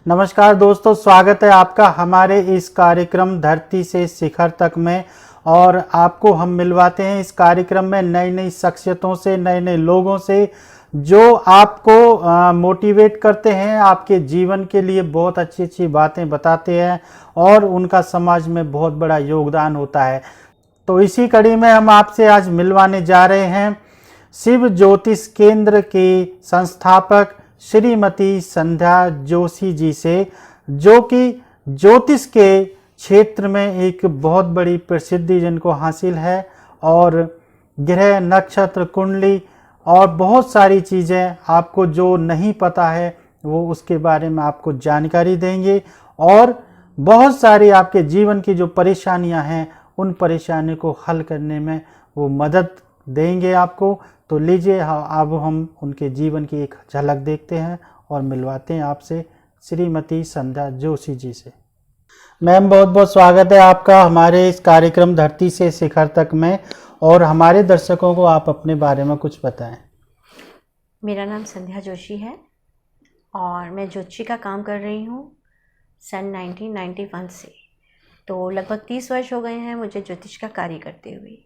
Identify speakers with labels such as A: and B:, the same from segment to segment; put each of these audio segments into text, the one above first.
A: नमस्कार दोस्तों, स्वागत है आपका हमारे इस कार्यक्रम धरती से शिखर तक में। और आपको हम मिलवाते हैं इस कार्यक्रम में नई नई शख्सियतों से, नए नए लोगों से जो आपको मोटिवेट करते हैं, आपके जीवन के लिए बहुत अच्छी अच्छी बातें बताते हैं और उनका समाज में बहुत बड़ा योगदान होता है। तो इसी कड़ी में हम आपसे आज मिलवाने जा रहे हैं शिव ज्योतिष केंद्र के संस्थापक श्रीमती संध्या जोशी जी से, जो कि ज्योतिष के क्षेत्र में एक बहुत बड़ी प्रसिद्धि जिनको हासिल है और ग्रह नक्षत्र कुंडली और बहुत सारी चीज़ें आपको जो नहीं पता है वो उसके बारे में आपको जानकारी देंगे और बहुत सारी आपके जीवन की जो परेशानियां हैं उन परेशानियों को हल करने में वो मदद देंगे आपको। तो लीजिए अब हम उनके जीवन की एक झलक देखते हैं और मिलवाते हैं आपसे श्रीमती संध्या जोशी जी से। मैम, बहुत बहुत स्वागत है आपका हमारे इस कार्यक्रम धरती से शिखर तक में। और हमारे दर्शकों को आप अपने बारे में कुछ बताएं।
B: मेरा नाम संध्या जोशी है और मैं ज्योतिषी का काम कर रही हूँ सन 1991 से। तो लगभग 30 वर्ष हो गए हैं मुझे ज्योतिष का कार्य करते हुए।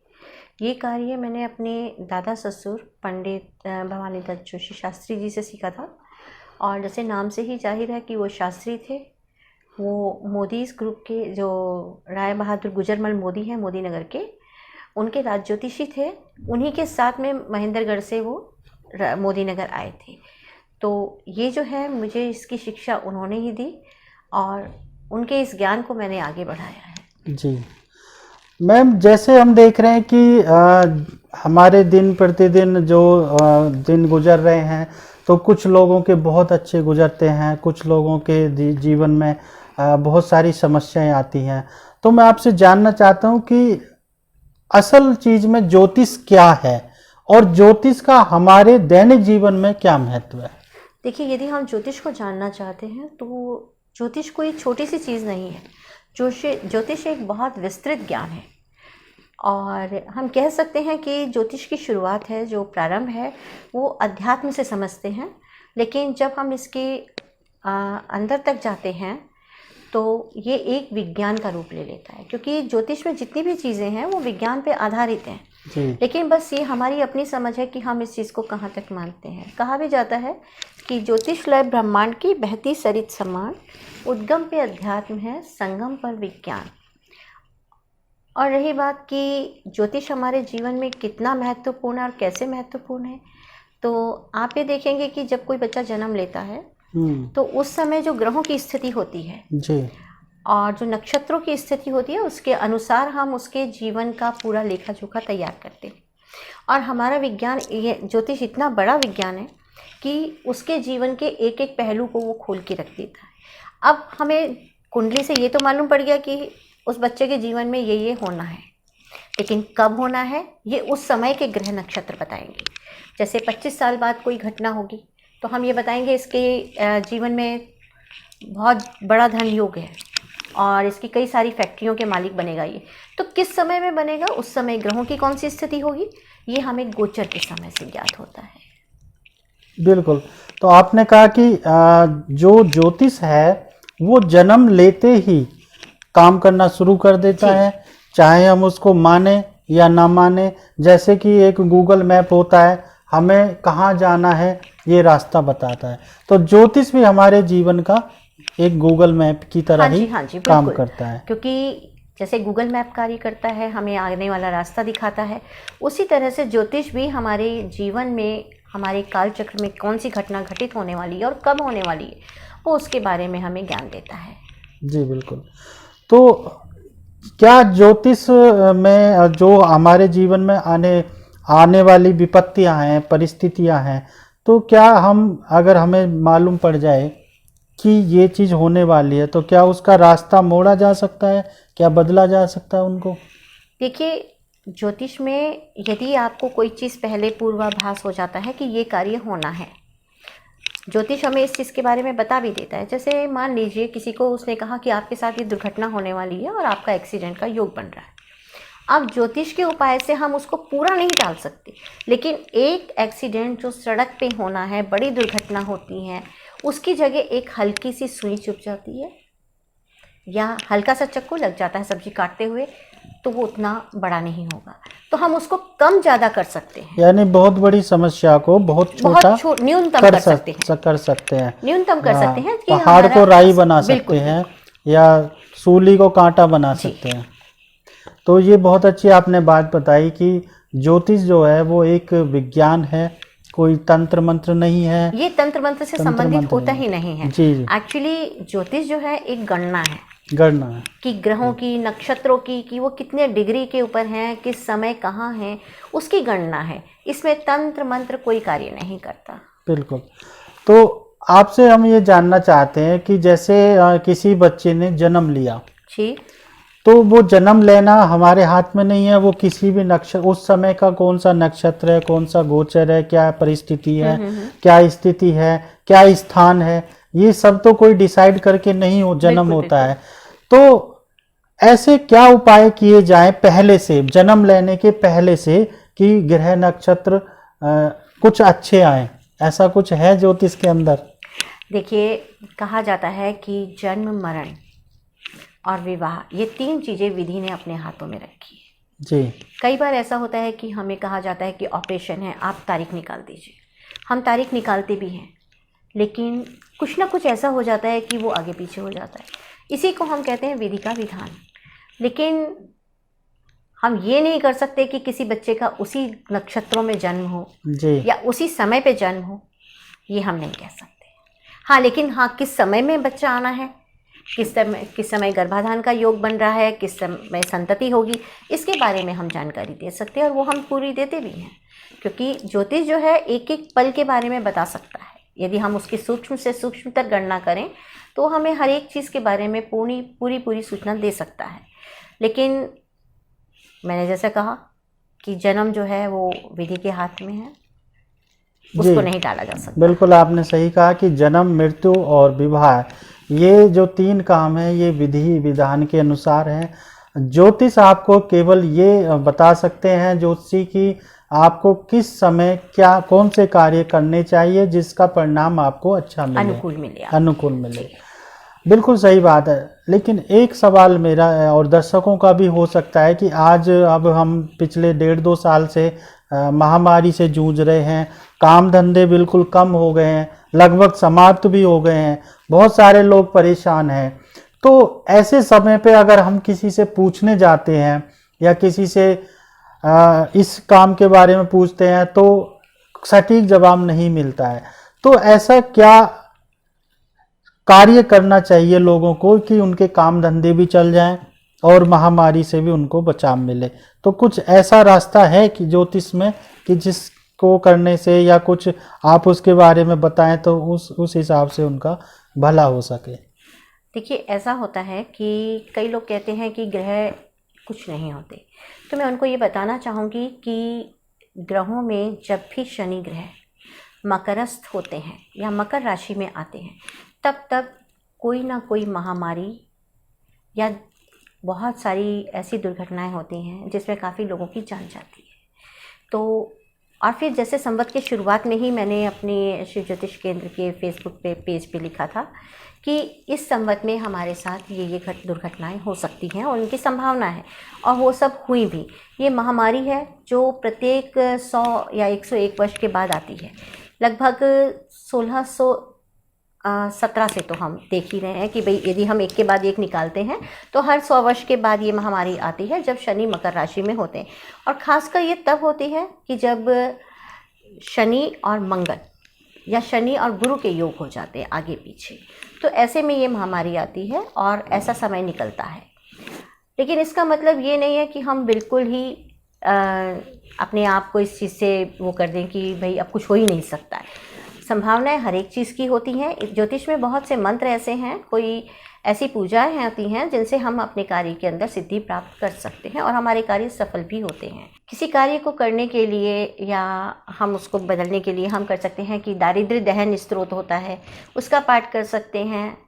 B: ये कार्य मैंने अपने दादा ससुर पंडित भवानी दत्त जोशी शास्त्री जी से सीखा था। और जैसे नाम से ही जाहिर है कि वो शास्त्री थे। वो मोदीज़ ग्रुप के जो राय बहादुर गुजरमल मोदी हैं मोदी नगर के, उनके राज ज्योतिषी थे। उन्हीं के साथ में महेंद्रगढ़ से वो मोदी नगर आए थे। तो ये जो है मुझे इसकी शिक्षा उन्होंने ही दी और उनके इस ज्ञान को मैंने आगे बढ़ाया है।
A: जी मैम, जैसे हम देख रहे हैं कि हमारे दिन प्रतिदिन जो दिन गुजर रहे हैं तो कुछ लोगों के बहुत अच्छे गुजरते हैं, कुछ लोगों के जीवन में बहुत सारी समस्याएं आती हैं। तो मैं आपसे जानना चाहता हूं कि असल चीज में ज्योतिष क्या है और ज्योतिष का हमारे दैनिक जीवन में क्या महत्व है।
B: देखिए, यदि हम ज्योतिष को जानना चाहते हैं तो ज्योतिष कोई छोटी सी चीज़ नहीं है। ज्योतिष एक बहुत विस्तृत ज्ञान है और हम कह सकते हैं कि ज्योतिष की शुरुआत है, जो प्रारंभ है वो अध्यात्म से समझते हैं। लेकिन जब हम इसके अंदर तक जाते हैं तो ये एक विज्ञान का रूप ले लेता है, क्योंकि ज्योतिष में जितनी भी चीज़ें हैं वो विज्ञान पे आधारित हैं। लेकिन बस ये हमारी अपनी समझ है कि हम इस चीज़ को कहाँ तक मानते हैं। कहा भी जाता है कि ज्योतिष लय ब्रह्मांड की बहती सरित समान, उद्गम पे अध्यात्म है, संगम पर विज्ञान। और रही बात कि ज्योतिष हमारे जीवन में कितना महत्वपूर्ण है और कैसे महत्वपूर्ण है, तो आप ये देखेंगे कि जब कोई बच्चा जन्म लेता है तो उस समय जो ग्रहों की स्थिति होती है
A: जी
B: और जो नक्षत्रों की स्थिति होती है उसके अनुसार हम उसके जीवन का पूरा लेखा जोखा तैयार करते हैं। और हमारा विज्ञान, ये ज्योतिष इतना बड़ा विज्ञान है कि उसके जीवन के एक एक पहलू को वो खोल के रख देता है। अब हमें कुंडली से ये तो मालूम पड़ गया कि उस बच्चे के जीवन में ये होना है, लेकिन कब होना है ये उस समय के ग्रह नक्षत्र बताएंगे। जैसे 25 साल बाद कोई घटना होगी तो हम ये बताएंगे इसके जीवन में बहुत बड़ा धन योग है और इसकी कई सारी फैक्ट्रियों के मालिक बनेगा। ये तो किस समय में बनेगा, उस समय ग्रहों की कौन सी स्थिति होगी, ये हमें गोचर के समय से ज्ञात होता है।
A: बिल्कुल। तो आपने कहा कि जो ज्योतिष है वो जन्म लेते ही काम करना शुरू कर देता है, चाहे हम उसको माने या ना माने। जैसे कि एक गूगल मैप होता है, हमें कहाँ जाना है ये रास्ता बताता है। तो ज्योतिष भी हमारे जीवन का एक गूगल मैप की तरह ही काम करता है।
B: क्योंकि जैसे गूगल मैप कार्य करता है, हमें आने वाला रास्ता दिखाता है, उसी तरह से ज्योतिष भी हमारे जीवन में, हमारे काल चक्र में कौन सी घटना घटित होने वाली है और कब होने वाली है वो उसके बारे में हमें ज्ञान देता है। जी
A: बिल्कुल। तो क्या ज्योतिष में जो हमारे जीवन में आने वाली विपत्तियां हैं, परिस्थितियां हैं, तो क्या हम, अगर हमें मालूम पड़ जाए कि ये चीज़ होने वाली है, तो क्या उसका रास्ता मोड़ा जा सकता है, क्या बदला जा सकता है उनको?
B: देखिए, ज्योतिष में यदि आपको कोई चीज़ पहले पूर्वाभास हो जाता है कि ये कार्य होना है, ज्योतिष हमें इस चीज़ के बारे में बता भी देता है। जैसे मान लीजिए किसी को उसने कहा कि आपके साथ ये दुर्घटना होने वाली है और आपका एक्सीडेंट का योग बन रहा है। अब ज्योतिष के उपाय से हम उसको पूरा नहीं टाल सकते, लेकिन एक एक्सीडेंट जो सड़क पे होना है, बड़ी दुर्घटना होती है, उसकी जगह एक हल्की सी सुई चुभ जाती है या हल्का सा चक्कू लग जाता है सब्जी काटते हुए, तो वो उतना बड़ा नहीं होगा, तो हम उसको कम ज़्यादा कर सकते हैं।
A: यानी बहुत बड़ी समस्या को बहुत छोटा
B: न्यूनतम कर सकते हैं, न्यूनतम कर सकते हैं कि
A: पहाड़ को राई बना सकते हैं या सूली को कांटा बना सकते हैं। तो ये बहुत अच्छी आपने बात बताई कि ज्योतिष जो है वो एक विज्ञान है, कोई तंत्र मंत्र नहीं है,
B: ये तंत्र मंत्र से संबंधित होता ही नहीं है।
A: जी जी।
B: एक्चुअली ज्योतिष जो है एक गणना है, कि ग्रहों की, नक्षत्रों की, कि वो कितने डिग्री के ऊपर हैं, किस समय कहाँ हैं, उसकी गणना है। इसमें तंत्र मंत्र कोई कार्य नहीं करता।
A: बिल्कुल। तो आपसे हम ये जानना चाहते हैं कि जैसे किसी बच्चे ने जन्म लिया
B: जी,
A: तो वो जन्म लेना हमारे हाथ में नहीं है, वो किसी भी नक्षत्र, उस समय का कौन सा नक्षत्र है, कौन सा गोचर है, क्या परिस्थिति है, क्या स्थिति है, क्या स्थान है, ये सब तो कोई डिसाइड करके नहीं हो जन्म होता है। तो ऐसे क्या उपाय किए जाएं पहले से, जन्म लेने के पहले से, कि ग्रह नक्षत्र कुछ अच्छे आए, ऐसा कुछ है ज्योतिष के अंदर?
B: देखिए, कहा जाता है कि जन्म, मरण और विवाह, ये 3 चीज़ें विधि ने अपने हाथों में रखी है।
A: जी।
B: कई बार ऐसा होता है कि हमें कहा जाता है कि ऑपरेशन है, आप तारीख निकाल दीजिए। हम तारीख निकालते भी हैं, लेकिन कुछ ना कुछ ऐसा हो जाता है कि वो आगे पीछे हो जाता है। इसी को हम कहते हैं विधि का विधान। लेकिन हम ये नहीं कर सकते कि किसी बच्चे का उसी नक्षत्रों में जन्म हो
A: जी।
B: या उसी समय पे जन्म हो, ये हम नहीं कह सकते। हाँ, लेकिन हाँ, किस समय में बच्चा आना है, किस समय गर्भाधान का योग बन रहा है, किस समय संतति होगी, इसके बारे में हम जानकारी दे सकते हैं, और वो हम पूरी देते भी हैं। क्योंकि ज्योतिष जो है एक एक पल के बारे में बता सकता है। यदि हम उसकी सूक्ष्म से सूक्ष्मतर गणना करें तो हमें हर एक चीज़ के बारे में पूरी सूचना दे सकता है। लेकिन मैंने जैसे कहा कि जन्म जो है वो विधि के हाथ में है, उसको नहीं टाला जा सकता।
A: बिल्कुल, आपने सही कहा कि जन्म, मृत्यु और विवाह, ये जो 3 काम है ये विधि विधान के अनुसार है। ज्योतिष आपको केवल ये बता सकते हैं ज्योतिषी की आपको किस समय क्या कौन से कार्य करने चाहिए जिसका परिणाम आपको अच्छा मिले, अनुकूल मिले। बिल्कुल सही बात है। लेकिन एक सवाल मेरा और दर्शकों का भी हो सकता है कि आज अब हम पिछले 1.5-2 साल से महामारी से जूझ रहे हैं, काम धंधे बिल्कुल कम हो गए हैं, लगभग समाप्त भी हो गए हैं, बहुत सारे लोग परेशान हैं। तो ऐसे समय पे अगर हम किसी से पूछने जाते हैं या किसी से इस काम के बारे में पूछते हैं तो सटीक जवाब नहीं मिलता है, तो ऐसा क्या कार्य करना चाहिए लोगों को कि उनके काम धंधे भी चल जाएं और महामारी से भी उनको बचाव मिले? तो कुछ ऐसा रास्ता है कि ज्योतिष में कि जिसको करने से, या कुछ आप उसके बारे में बताएं तो उस हिसाब से उनका भला हो सके?
B: देखिए, ऐसा होता है कि कई लोग कहते हैं कि ग्रह कुछ नहीं होते, तो मैं उनको ये बताना चाहूँगी कि ग्रहों में जब भी शनि ग्रह मकरस्थ होते हैं या मकर राशि में आते हैं, तब कोई ना कोई महामारी या बहुत सारी ऐसी दुर्घटनाएं होती हैं जिसमें काफ़ी लोगों की जान जाती है। तो और फिर जैसे संवत के शुरुआत में ही मैंने अपने शिव ज्योतिष केंद्र के फेसबुक पेज पे लिखा था कि इस संवत में हमारे साथ ये दुर्घटनाएं हो सकती हैं और उनकी संभावना है, और वो सब हुई भी। ये महामारी है जो प्रत्येक 100 या 101 वर्ष के बाद आती है। लगभग 1617 से तो हम देख ही रहे हैं कि भाई यदि हम एक के बाद एक निकालते हैं तो हर 100 वर्ष के बाद ये महामारी आती है जब शनि मकर राशि में होते हैं। और ख़ासकर ये तब होती है कि जब शनि और मंगल या शनि और गुरु के योग हो जाते हैं आगे पीछे, तो ऐसे में ये महामारी आती है और ऐसा समय निकलता है। लेकिन इसका मतलब ये नहीं है कि हम बिल्कुल ही अपने आप को इस चीज़ से वो कर दें कि भाई अब कुछ हो ही नहीं सकता है। संभावनाएं हर एक चीज़ की होती हैं। ज्योतिष में बहुत से मंत्र ऐसे हैं, कोई ऐसी पूजाएं होती हैं जिनसे हम अपने कार्य के अंदर सिद्धि प्राप्त कर सकते हैं और हमारे कार्य सफल भी होते हैं। किसी कार्य को करने के लिए या हम उसको बदलने के लिए हम कर सकते हैं कि दारिद्र्य दहन स्तोत्र होता है, उसका पाठ कर सकते हैं,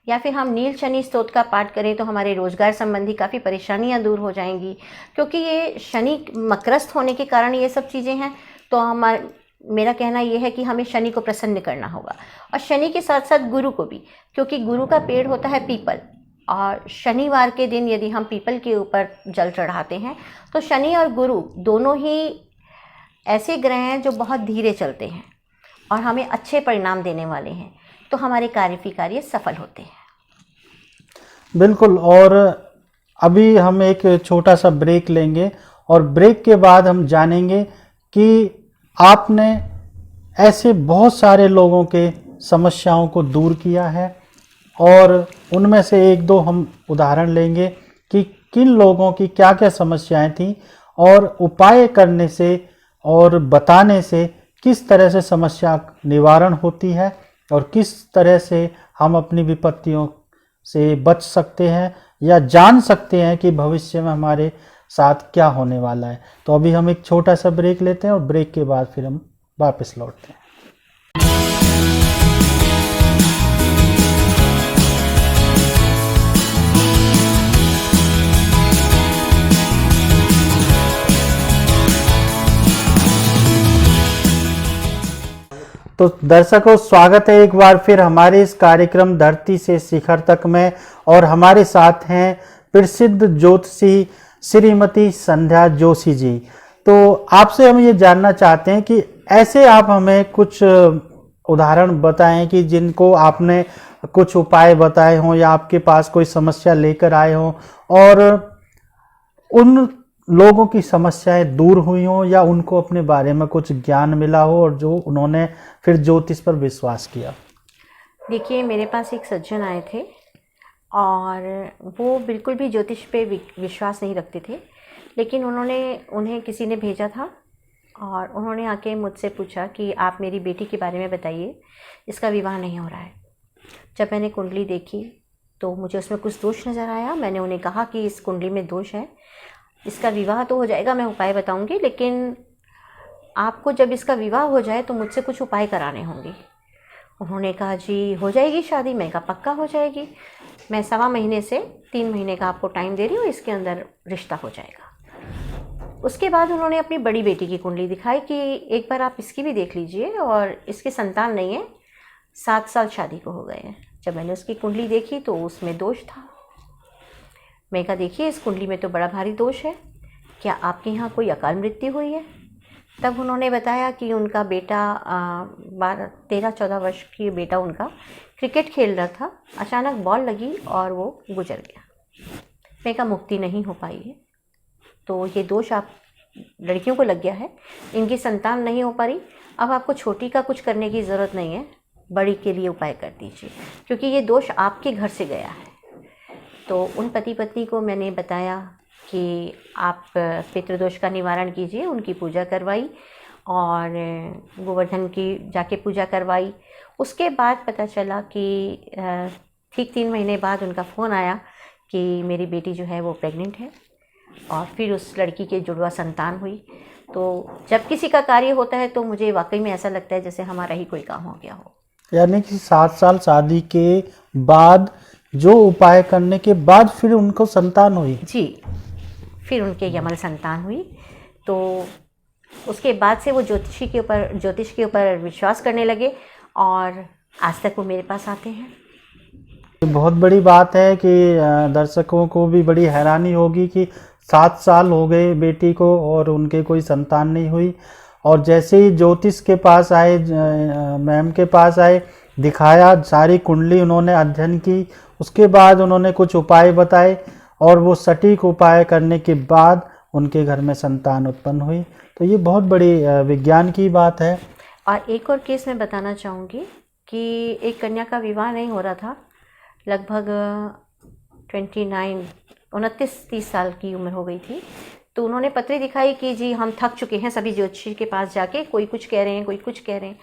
B: या फिर हम नील शनि स्तोत्र का पाठ करें तो हमारे रोजगार संबंधी काफ़ी परेशानियां दूर हो जाएंगी, क्योंकि ये शनि मकरस्थ होने के कारण ये सब चीज़ें हैं। तो मेरा कहना ये है कि हमें शनि को प्रसन्न करना होगा, और शनि के साथ साथ गुरु को भी, क्योंकि गुरु का पेड़ होता है पीपल, और शनिवार के दिन यदि हम पीपल के ऊपर जल चढ़ाते हैं तो शनि और गुरु दोनों ही ऐसे ग्रह हैं जो बहुत धीरे चलते हैं और हमें अच्छे परिणाम देने वाले हैं, तो हमारे कार्य सफल होते हैं।
A: बिल्कुल। और अभी हम एक छोटा सा ब्रेक लेंगे और ब्रेक के बाद हम जानेंगे कि आपने ऐसे बहुत सारे लोगों के समस्याओं को दूर किया है, और उनमें से एक दो हम उदाहरण लेंगे कि किन लोगों की क्या क्या समस्याएं थीं, और उपाय करने से और बताने से किस तरह से समस्या निवारण होती है, और किस तरह से हम अपनी विपत्तियों से बच सकते हैं या जान सकते हैं कि भविष्य में हमारे साथ क्या होने वाला है। तो अभी हम एक छोटा सा ब्रेक लेते हैं और ब्रेक के बाद फिर हम वापस लौटते हैं। तो दर्शकों, स्वागत है एक बार फिर हमारे इस कार्यक्रम धरती से शिखर तक में, और हमारे साथ हैं प्रसिद्ध ज्योतिषी श्रीमती संध्या जोशी जी। तो आपसे हम ये जानना चाहते हैं कि ऐसे आप हमें कुछ उदाहरण बताएं कि जिनको आपने कुछ उपाय बताए हों या आपके पास कोई समस्या लेकर आए हों और उन लोगों की समस्याएं दूर हुई हों, या उनको अपने बारे में कुछ ज्ञान मिला हो और जो उन्होंने फिर ज्योतिष पर विश्वास किया।
B: देखिए, मेरे पास एक सज्जन आए थे और वो बिल्कुल भी ज्योतिष पे विश्वास नहीं रखते थे, लेकिन उन्हें किसी ने भेजा था और उन्होंने आके मुझसे पूछा कि आप मेरी बेटी के बारे में बताइए, इसका विवाह नहीं हो रहा है। जब मैंने कुंडली देखी तो मुझे उसमें कुछ दोष नज़र आया। मैंने उन्हें कहा कि इस कुंडली में दोष है, इसका विवाह तो हो जाएगा, मैं उपाय बताऊंगी, लेकिन आपको जब इसका विवाह हो जाए तो मुझसे कुछ उपाय कराने होंगे। उन्होंने कहा जी हो जाएगी शादी। मैं कहा पक्का हो जाएगी, मैं 1.25 महीने से 3 महीने का आपको टाइम दे रही हूँ, इसके अंदर रिश्ता हो जाएगा। उसके बाद उन्होंने अपनी बड़ी बेटी की कुंडली दिखाई कि एक बार आप इसकी भी देख लीजिए, और इसके संतान नहीं है, 7 साल शादी को हो गए हैं। जब मैंने उसकी कुंडली देखी तो उसमें दोष था। मैं कहा देखिए, इस कुंडली में तो बड़ा भारी दोष है, क्या आपके यहाँ कोई अकाल मृत्यु हुई है? तब उन्होंने बताया कि उनका बेटा 13-14 वर्ष की बेटा उनका क्रिकेट खेल रहा था, अचानक बॉल लगी और वो गुजर गया। मैं कहा मुक्ति नहीं हो पाई है, तो ये दोष आप लड़कियों को लग गया है, इनकी संतान नहीं हो पा रही। अब आपको छोटी का कुछ करने की ज़रूरत नहीं है, बड़ी के लिए उपाय कर दीजिए, क्योंकि ये दोष आपके घर से गया है। तो उन पति पत्नी को मैंने बताया कि आप पितृदोष का निवारण कीजिए, उनकी पूजा करवाई और गोवर्धन की जाके पूजा करवाई। उसके बाद पता चला कि ठीक 3 महीने बाद उनका फ़ोन आया कि मेरी बेटी जो है वो प्रेग्नेंट है, और फिर उस लड़की के जुड़वा संतान हुई। तो जब किसी का कार्य होता है तो मुझे वाकई में ऐसा लगता है जैसे हमारा ही कोई काम हो गया हो।
A: यानी कि 7 साल शादी के बाद जो उपाय करने के बाद फिर उनको संतान हुई।
B: जी, फिर उनके यमल संतान हुई। तो उसके बाद से वो ज्योतिष के ऊपर विश्वास करने लगे, और आज तक वो मेरे पास आते हैं।
A: बहुत बड़ी बात है कि दर्शकों को भी बड़ी हैरानी होगी कि 7 साल हो गए बेटी को और उनके कोई संतान नहीं हुई, और जैसे ही ज्योतिष के पास आए, मैम के पास आए, दिखाया, सारी कुंडली उन्होंने अध्ययन की, उसके बाद उन्होंने कुछ उपाय बताए, और वो सटीक उपाय करने के बाद उनके घर में संतान उत्पन्न हुई। तो ये बहुत बड़ी विज्ञान की बात है।
B: और एक और केस मैं बताना चाहूँगी कि एक कन्या का विवाह नहीं हो रहा था, लगभग 29-30 साल की उम्र हो गई थी। तो उन्होंने पत्री दिखाई कि जी हम थक चुके हैं सभी ज्योतिषी के पास जाके, कोई कुछ कह रहे हैं, कोई कुछ कह रहे हैं।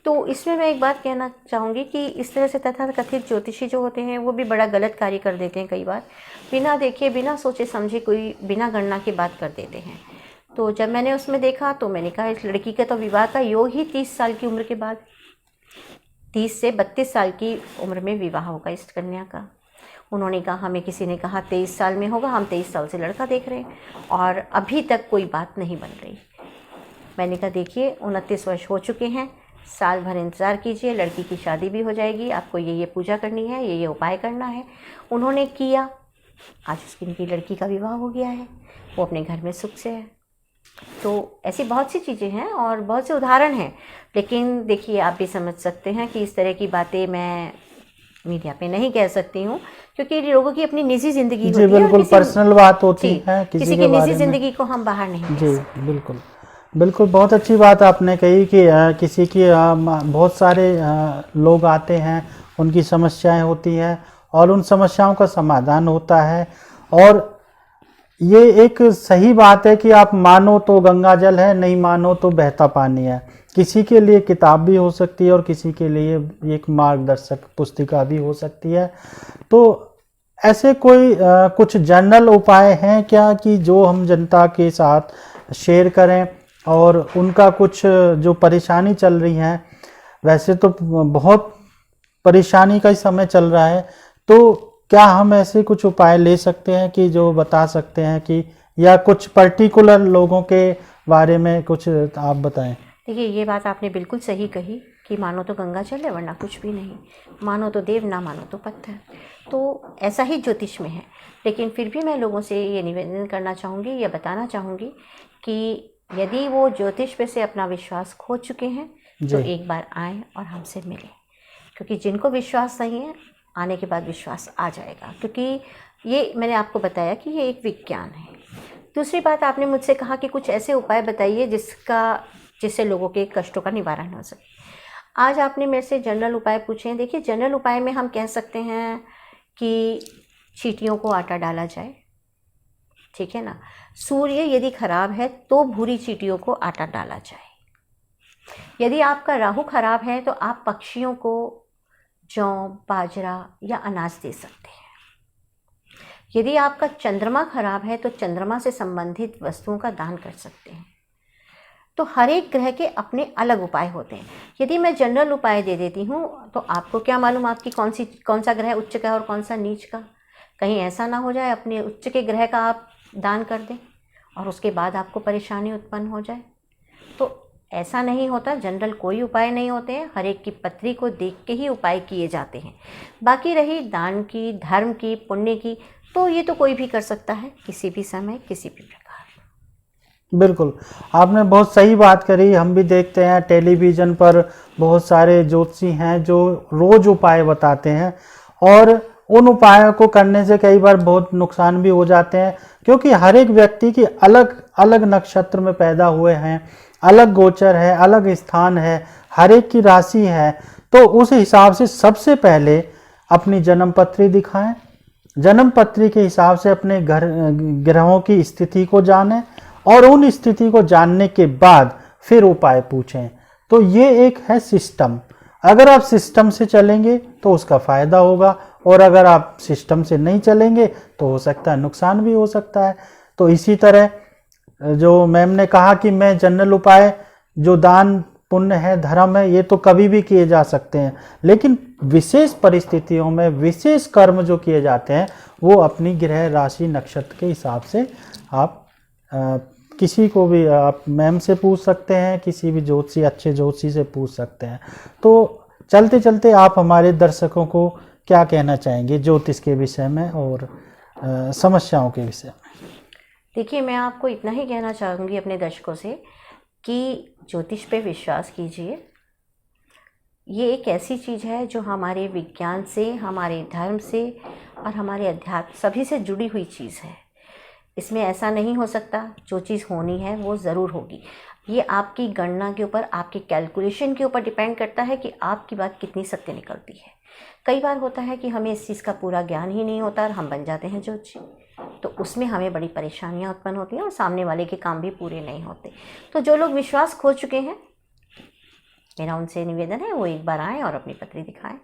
B: तो इसमें मैं एक बात कहना चाहूँगी कि इस तरह से तथाकथित ज्योतिषी जो होते हैं वो भी बड़ा गलत कार्य कर देते हैं। कई बार बिना देखे, बिना सोचे समझे, कोई बिना गणना की बात कर देते हैं। तो जब मैंने उसमें देखा तो मैंने कहा इस लड़की का तो विवाह का योग ही 30 साल की उम्र के बाद। 30 से 32 साल की उम्र में विवाह होगा इस कन्या का। उन्होंने कहा, हमें किसी ने कहा 23 साल में होगा, हम 23 साल से लड़का देख रहे हैं और अभी तक कोई बात नहीं बन रही। मैंने कहा देखिए 29 वर्ष हो चुके हैं, साल भर इंतज़ार कीजिए, लड़की की शादी भी हो जाएगी, आपको ये पूजा करनी है, ये उपाय करना है। उन्होंने किया, आज उनकी लड़की का विवाह हो गया है, वो अपने घर में सुख से है। तो ऐसी बहुत सी चीज़ें हैं और बहुत से उदाहरण हैं, लेकिन देखिए आप भी समझ सकते हैं कि इस तरह की बातें मैं मीडिया पे नहीं कह सकती हूँ, क्योंकि लोगों की अपनी निजी ज़िंदगी होती है।
A: बिल्कुल पर्सनल बात होती है,
B: किसी की निजी ज़िंदगी को हम बाहर नहीं
A: जी बिल्कुल बिल्कुल। बहुत अच्छी बात आपने कही कि किसी की बहुत सारे लोग आते हैं, उनकी समस्याएं होती हैं और उन समस्याओं का समाधान होता है। और ये एक सही बात है कि आप मानो तो गंगा जल है, नहीं मानो तो बहता पानी है। किसी के लिए किताब भी हो सकती है और किसी के लिए एक मार्गदर्शक पुस्तिका भी हो सकती है। तो ऐसे कोई कुछ जनरल उपाय हैं क्या कि जो हम जनता के साथ शेयर करें और उनका कुछ जो परेशानी चल रही है, वैसे तो बहुत परेशानी का ही समय चल रहा है, तो क्या हम ऐसे कुछ उपाय ले सकते हैं कि जो बता सकते हैं कि, या कुछ पर्टिकुलर लोगों के बारे में कुछ आप बताएं?
B: देखिए ये बात आपने बिल्कुल सही कही कि मानो तो गंगा जल है वरना कुछ भी नहीं, मानो तो देव ना मानो तो पत्थर। तो ऐसा ही ज्योतिष में है। लेकिन फिर भी मैं लोगों से ये निवेदन करना चाहूँगी या बताना चाहूँगी कि यदि वो ज्योतिष पे से अपना विश्वास खो चुके हैं तो एक बार आएँ और हमसे मिलें, क्योंकि जिनको विश्वास नहीं है आने के बाद विश्वास आ जाएगा, क्योंकि ये मैंने आपको बताया कि ये एक विज्ञान है। दूसरी बात, आपने मुझसे कहा कि कुछ ऐसे उपाय बताइए जिससे लोगों के कष्टों का निवारण हो सके। आज आपने मेरे से जनरल उपाय पूछे हैं। देखिए जनरल उपाय में हम कह सकते हैं कि चींटियों को आटा डाला जाए, ठीक है ना। सूर्य यदि खराब है तो भूरी चींटियों को आटा डाला जाए। यदि आपका राहु खराब है तो आप पक्षियों को जौ, बाजरा या अनाज दे सकते हैं। यदि आपका चंद्रमा खराब है तो चंद्रमा से संबंधित वस्तुओं का दान कर सकते हैं। तो हर एक ग्रह के अपने अलग उपाय होते हैं। यदि मैं जनरल उपाय दे देती हूँ तो आपको क्या मालूम आपकी कौन सा ग्रह उच्च का और कौन सा नीच का। कहीं ऐसा ना हो जाए अपने उच्च के ग्रह का आप दान कर दें और उसके बाद आपको परेशानी उत्पन्न हो जाए। तो ऐसा नहीं होता, जनरल कोई उपाय नहीं होते हैं, हर एक की पत्री को देख के ही उपाय किए जाते हैं। बाकी रही दान की, धर्म की, पुण्य की, तो ये तो कोई भी कर सकता है किसी भी समय, किसी भी प्रकार।
A: बिल्कुल, आपने बहुत सही बात करी। हम भी देखते हैं टेलीविज़न पर बहुत सारे ज्योतिषी हैं जो रोज़ उपाय बताते हैं और उन उपायों को करने से कई बार बहुत नुकसान भी हो जाते हैं, क्योंकि हर एक व्यक्ति की अलग अलग नक्षत्र में पैदा हुए हैं, अलग गोचर है, अलग स्थान है, हर एक की राशि है। तो उस हिसाब से सबसे पहले अपनी जन्म पत्री दिखाएं, जन्म पत्री के हिसाब से अपने ग्रहों की स्थिति को जानें और उन स्थिति को जानने के बाद फिर उपाय पूछें। तो ये एक है सिस्टम। अगर आप सिस्टम से चलेंगे तो उसका फ़ायदा होगा, और अगर आप सिस्टम से नहीं चलेंगे तो हो सकता है नुकसान भी हो सकता है। तो इसी तरह जो मैम ने कहा कि मैं जनरल उपाय, जो दान पुण्य है, धर्म है, ये तो कभी भी किए जा सकते हैं, लेकिन विशेष परिस्थितियों में विशेष कर्म जो किए जाते हैं वो अपनी ग्रह राशि नक्षत्र के हिसाब से आप किसी को भी, आप मैम से पूछ सकते हैं, किसी भी ज्योतिषी, अच्छे ज्योतिषी से पूछ सकते हैं। तो चलते चलते आप हमारे दर्शकों को क्या कहना चाहेंगे ज्योतिष के विषय में और समस्याओं के विषय में?
B: देखिए मैं आपको इतना ही कहना चाहूँगी अपने दर्शकों से कि ज्योतिष पे विश्वास कीजिए। ये एक ऐसी चीज़ है जो हमारे विज्ञान से, हमारे धर्म से और हमारे अध्यात्म सभी से जुड़ी हुई चीज़ है। इसमें ऐसा नहीं हो सकता, जो चीज़ होनी है वो ज़रूर होगी। ये आपकी गणना के ऊपर, आपके कैलकुलेशन के ऊपर डिपेंड करता है कि आपकी बात कितनी सत्य निकलती है। कई बार होता है कि हमें इस चीज़ का पूरा ज्ञान ही नहीं होता और हम बन जाते हैं ज्योतिषी, तो उसमें हमें बड़ी परेशानियां उत्पन्न होती हैं और सामने वाले के काम भी पूरे नहीं होते। तो जो लोग विश्वास खो चुके हैं, मेरा उनसे निवेदन है वो एक बार आएँ और अपनी पत्री दिखाएं,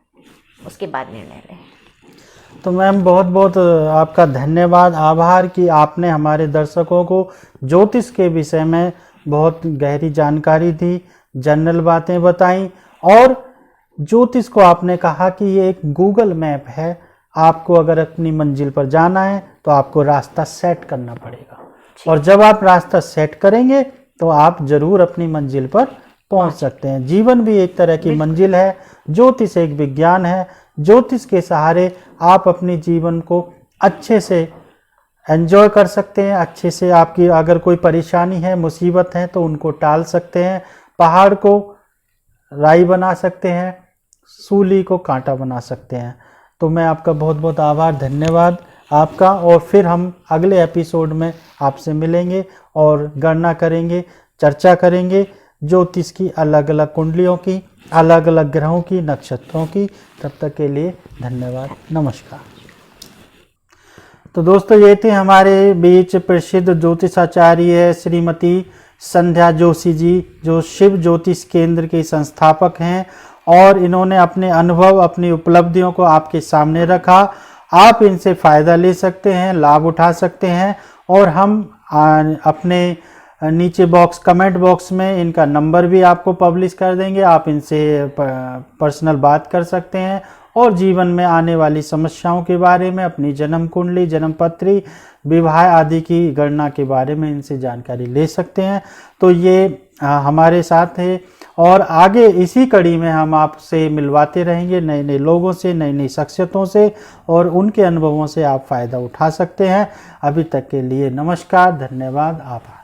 B: उसके बाद निर्णय लें।
A: तो मैम बहुत बहुत आपका धन्यवाद, आभार कि आपने हमारे दर्शकों को ज्योतिष के विषय में बहुत गहरी जानकारी दी, जनरल बातें बताई और ज्योतिष को आपने कहा कि ये एक गूगल मैप है, आपको अगर अपनी मंजिल पर जाना है तो आपको रास्ता सेट करना पड़ेगा, और जब आप रास्ता सेट करेंगे तो आप जरूर अपनी मंजिल पर पहुंच सकते हैं। जीवन भी एक तरह की मंजिल है, ज्योतिष एक विज्ञान है। ज्योतिष के सहारे आप अपने जीवन को अच्छे से एंजॉय कर सकते हैं, अच्छे से आपकी अगर कोई परेशानी है, मुसीबत है तो उनको टाल सकते हैं, पहाड़ को राई बना सकते हैं, सूली को कांटा बना सकते हैं। तो मैं आपका बहुत बहुत आभार, धन्यवाद आपका, और फिर हम अगले एपिसोड में आपसे मिलेंगे और गणना करेंगे, चर्चा करेंगे ज्योतिष की अलग अलग कुंडलियों की, अलग अलग ग्रहों की, नक्षत्रों की। तब तक के लिए धन्यवाद, नमस्कार। तो दोस्तों, ये थे हमारे बीच प्रसिद्ध ज्योतिषाचार्य श्रीमती संध्या जोशी जी, जो शिव ज्योतिष केंद्र के संस्थापक हैं, और इन्होंने अपने अनुभव, अपनी उपलब्धियों को आपके सामने रखा। आप इनसे फ़ायदा ले सकते हैं, लाभ उठा सकते हैं, और हम अपने नीचे कमेंट बॉक्स में इनका नंबर भी आपको पब्लिश कर देंगे। आप इनसे पर्सनल बात कर सकते हैं और जीवन में आने वाली समस्याओं के बारे में, अपनी जन्म कुंडली, जन्म पत्री, विवाह आदि की गणना के बारे में इनसे जानकारी ले सकते हैं। तो ये हमारे साथ है, और आगे इसी कड़ी में हम आपसे मिलवाते रहेंगे नए नए लोगों से, नई नई शख्सियतों से, और उनके अनुभवों से आप फ़ायदा उठा सकते हैं। अभी तक के लिए नमस्कार, धन्यवाद, आभार।